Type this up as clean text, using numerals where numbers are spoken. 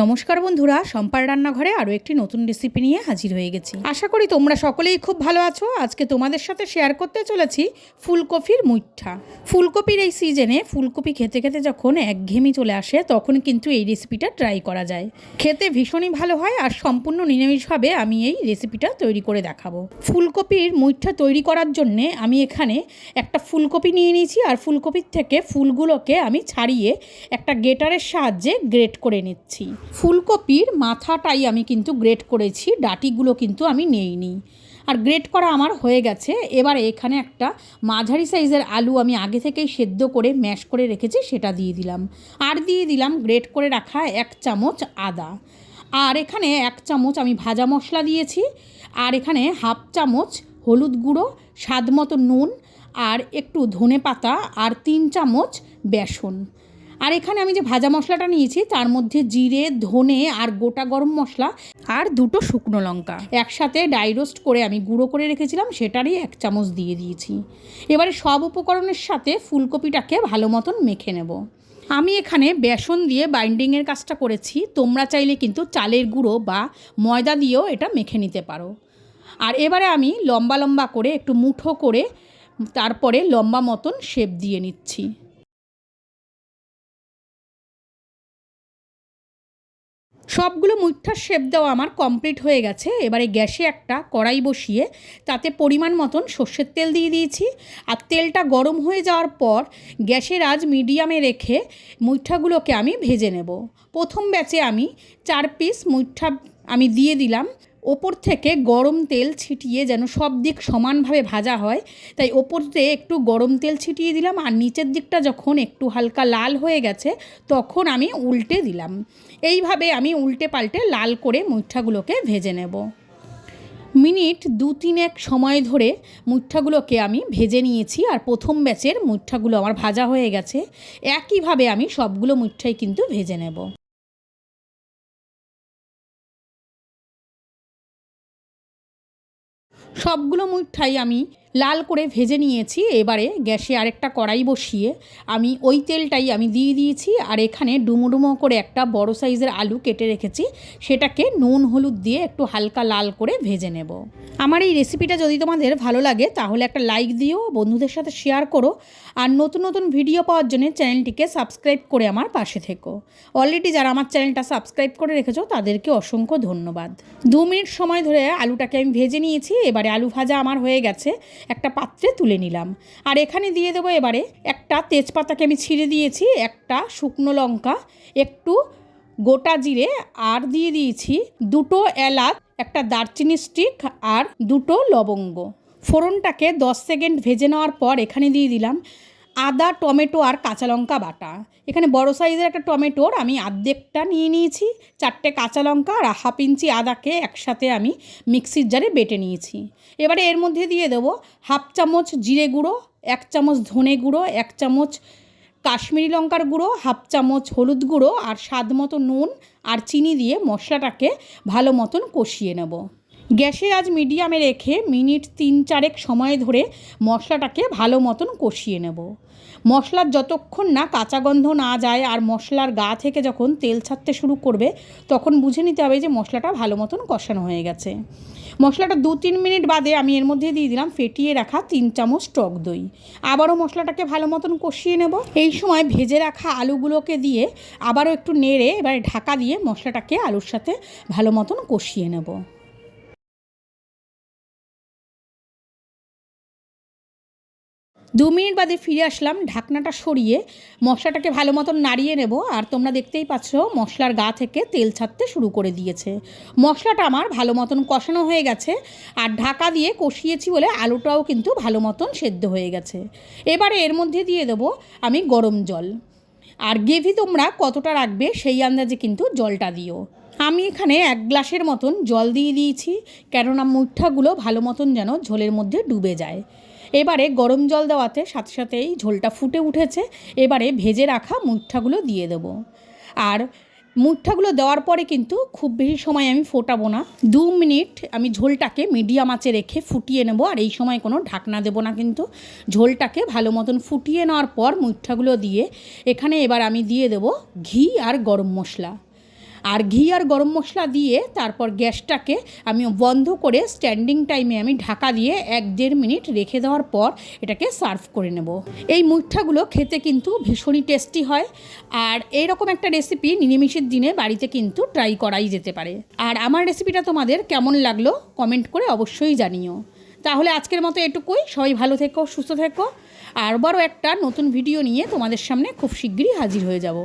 নমস্কার বন্ধুরা, সম্পার রান্নাঘরে আরও একটি নতুন রেসিপি নিয়ে হাজির হয়ে গেছি। আশা করি তোমরা সকলেই খুব ভালো আছো। আজকে তোমাদের সাথে শেয়ার করতে চলেছি ফুলকপির মুইঠা। ফুলকপির এই সিজনে ফুলকপি খেতে খেতে যখন একঘেয়েমি চলে আসে তখন কিন্তু এই রেসিপিটা ট্রাই করা যায়। খেতে ভীষণই ভালো হয় আর সম্পূর্ণ নিরামিষভাবে আমি এই রেসিপিটা তৈরি করে দেখাবো। ফুলকপির মুইঠা তৈরি করার জন্যে আমি এখানে একটা ফুলকপি নিয়ে নিয়েছি আর ফুলকপির থেকে ফুলগুলোকে আমি ছাড়িয়ে একটা গ্রেটারের সাহায্যে গ্রেট করে নিচ্ছি। ফুলকপির মাথাটাই আমি কিন্তু গ্রেট করেছি, ডাঁটিগুলো কিন্তু আমি নেইনি। আর গ্রেট করা আমার হয়ে গেছে। এবারে এখানে একটা মাঝারি সাইজের আলু আমি আগে থেকেই সেদ্ধ করে ম্যাশ করে রেখেছি, সেটা দিয়ে দিলাম। আর দিয়ে দিলাম গ্রেট করে রাখা 1 চামচ আদা। আর এখানে 1 চামচ আমি ভাজা মশলা দিয়েছি। আর এখানে 1/2 চামচ হলুদ গুঁড়ো, স্বাদ মতো নুন, আর একটু ধনে পাতা, আর 3 চামচ বেসন। আর এখানে আমি যে ভাজা মশলাটা নিয়েছি তার মধ্যে জিরে, ধনে আর গোটা গরম মশলা আর 2টো শুকনো লঙ্কা একসাথে ড্রাই রোস্ট করে আমি গুঁড়ো করে রেখেছিলাম, সেটারই 1 চামচ দিয়ে দিয়েছি। এবারে সব উপকরণের সাথে ফুলকপিটাকে ভালো মতন মেখে নেব। আমি এখানে বেসন দিয়ে বাইন্ডিংয়ের কাজটা করেছি, তোমরা চাইলে কিন্তু চালের গুঁড়ো বা ময়দা দিয়েও এটা মেখে নিতে পারো। আর এবারে আমি লম্বা লম্বা করে একটু মুঠো করে তারপরে লম্বা মতন শেপ দিয়ে নিচ্ছি। সবগুলো মুইঠার শেপ দেওয়া আমার কমপ্লিট হয়ে গেছে। এবারে গ্যাসে একটা কড়াই বসিয়ে তাতে পরিমাণ মতন সর্ষের তেল দিয়ে দিয়েছি। আর তেলটা গরম হয়ে যাওয়ার পর গ্যাসের আঁচ মিডিয়ামে রেখে মুইঠাগুলোকে আমি ভেজে নেব। প্রথম ব্যাচে আমি 4 পিস মুইঠা আমি দিয়ে দিলাম। ওপর থেকে গরম তেল ছিটিয়ে যেন সব দিক সমানভাবে ভাজা হয়, তাই ওপরতে একটু গরম তেল ছিটিয়ে দিলাম। আর নিচের দিকটা যখন একটু হালকা লাল হয়ে গেছে তখন আমি উল্টে দিলাম। এইভাবে আমি উল্টে পাল্টে লাল করে মুইঠাগুলোকে ভেজে নেব। মিনিট 2-3 সময় ধরে মুইঠাগুলোকে আমি ভেজে নিয়েছি। আর প্রথম ব্যাচের মুইঠাগুলো আমার ভাজা হয়ে গেছে। একইভাবে আমি সবগুলো মুইঠাই কিন্তু ভেজে নেব। সবগুলো মুইঠাই আমি লাল করে ভেজে নিয়েছি। এবারে গ্যাসে আরেকটা কড়াই বসিয়ে আমি ওই তেলটাই আমি দিয়ে দিয়েছি। আর এখানে ডুমো ডুমো করে একটা বড় সাইজের আলু কেটে রেখেছি, সেটাকে নুন হলুদ দিয়ে একটু হালকা লাল করে ভেজে নেব। আমার এই রেসিপিটা যদি তোমাদের ভালো লাগে তাহলে একটা লাইক দিও, বন্ধুদের সাথে শেয়ার করো। আর নতুন নতুন ভিডিও পাওয়ার জন্য চ্যানেলটিকে সাবস্ক্রাইব করে আমার পাশে থেকো। অলরেডি যারা আমার চ্যানেলটা সাবস্ক্রাইব করে রেখেছো তাদেরকে অসংখ্য ধন্যবাদ। 2 মিনিট সময় ধরে আলুটাকে আমি ভেজে নিয়েছি। এবারে আলু ভাজা আমার হয়ে গেছে, একটা পাত্রে তুলে নিলাম। আর এখানে দিয়ে দেবো এবারে একটা তেজপাতাকে আমি ছিঁড়ে দিয়েছি, একটা শুকনো লঙ্কা, একটু গোটা জিরে, আর দিয়ে দিয়েছি 2টো এলাচ, একটা দারচিনি স্টিক আর 2টো লবঙ্গ। ফোড়নটাকে 10 সেকেন্ড ভেজে নেওয়ার পর এখানে দিয়ে দিলাম আদা, টমেটো আর কাঁচা লঙ্কা বাটা। এখানে বড় সাইজের একটা টমেটোর আমি অর্ধেকটা নিয়ে নিয়েছি, 4টে কাঁচা লঙ্কা আর 1/2 ইঞ্চি আদাকে একসাথে আমি মিক্সির জারে বেটে নিয়েছি। এবারে এর মধ্যে দিয়ে দেবো 1/2 চামচ জিরে গুঁড়ো, 1 চামচ ধনে গুঁড়ো, 1 চামচ কাশ্মীরি লঙ্কার গুঁড়ো, 1/2 চামচ হলুদ গুঁড়ো আর স্বাদ মতো নুন আর চিনি দিয়ে মশলাটাকে ভালো মতন কষিয়ে নেব। গ্যাসের আঁচ মিডিয়ামে রেখে মিনিট 3-4 সময় ধরে মশলাটাকে ভালো মতন কষিয়ে নেব। মশলার যতক্ষণ না কাঁচা গন্ধ না যায় আর মশলার গা থেকে যখন তেল ছাড়তে শুরু করবে তখন বুঝে নিতে হবে যে মশলাটা ভালো মতন কষানো হয়ে গেছে। মশলাটা 2-3 মিনিট বাদে আমি এর মধ্যে দিয়ে দিলাম ফেটিয়ে রাখা 3 চামচ টক দই। আবারও মশলাটাকে ভালো মতন কষিয়ে নেব। এই সময় ভেজে রাখা আলুগুলোকে দিয়ে আবারও একটু নেড়ে এবারে ঢাকা দিয়ে মশলাটাকে আলুর সাথে ভালো মতন কষিয়ে নেব। 2 মিনিট বাদে ফিরে আসলাম, ঢাকনাটা সরিয়ে মশলাটাকে ভালো মতন নাড়িয়ে নেব। আর তোমরা দেখতেই পাচ্ছ মশলার গা থেকে তেল ছাড়তে শুরু করে দিয়েছে। মশলাটা আমার ভালো মতন কষানো হয়ে গেছে আর ঢাকা দিয়ে কষিয়েছি বলে আলুটাও কিন্তু ভালো মতন সেদ্ধ হয়ে গেছে। এবারে এর মধ্যে দিয়ে দেবো আমি গরম জল। আর গ্রেভি তোমরা কতটা রাখবে সেই আন্দাজে কিন্তু জলটা দিও। আমি এখানে 1 গ্লাসের মতন জল দিয়ে দিয়েছি, কেননা মুইঠাগুলো ভালো মতন যেন ঝোলের মধ্যে ডুবে যায়। এবারে গরম জল দেওয়াতে সাথে সাথেই ঝোলটা ফুটে উঠেছে। এবারে ভেজে রাখা মুইঠাগুলো দিয়ে দেবো। আর মুইঠাগুলো দেওয়ার পরে কিন্তু খুব বেশি সময় আমি ফোটাবো না, 2 মিনিট আমি ঝোলটাকে মিডিয়াম আঁচে রেখে ফুটিয়ে নেব। আর এই সময় কোনো ঢাকনা দেবো না, কিন্তু ঝোলটাকে ভালো মতন ফুটিয়ে নেওয়ার পর মুইঠাগুলো দিয়ে এখানে এবার আমি দিয়ে দেবো ঘি আর গরম মশলা। আর ঘি আর গরম মশলা দিয়ে তারপর গ্যাসটাকে আমি বন্ধ করে স্ট্যান্ডিং টাইমে আমি ঢাকা দিয়ে 1-1.5 মিনিট রেখে দেওয়ার পর এটাকে সার্ভ করে নেব। এই মুইঠাগুলো খেতে কিন্তু ভীষণই টেস্টি হয়। আর এইরকম একটা রেসিপি নিরামিষের দিনে বাড়িতে কিন্তু ট্রাই করাই যেতে পারে। আর আমার রেসিপিটা তোমাদের কেমন লাগলো কমেন্ট করে অবশ্যই জানিও। তাহলে আজকের মতো এটুকুই। সবাই ভালো থেকো, সুস্থ থেকো। আবারও একটা নতুন ভিডিও নিয়ে তোমাদের সামনে খুব শিগগিরই হাজির হয়ে যাব।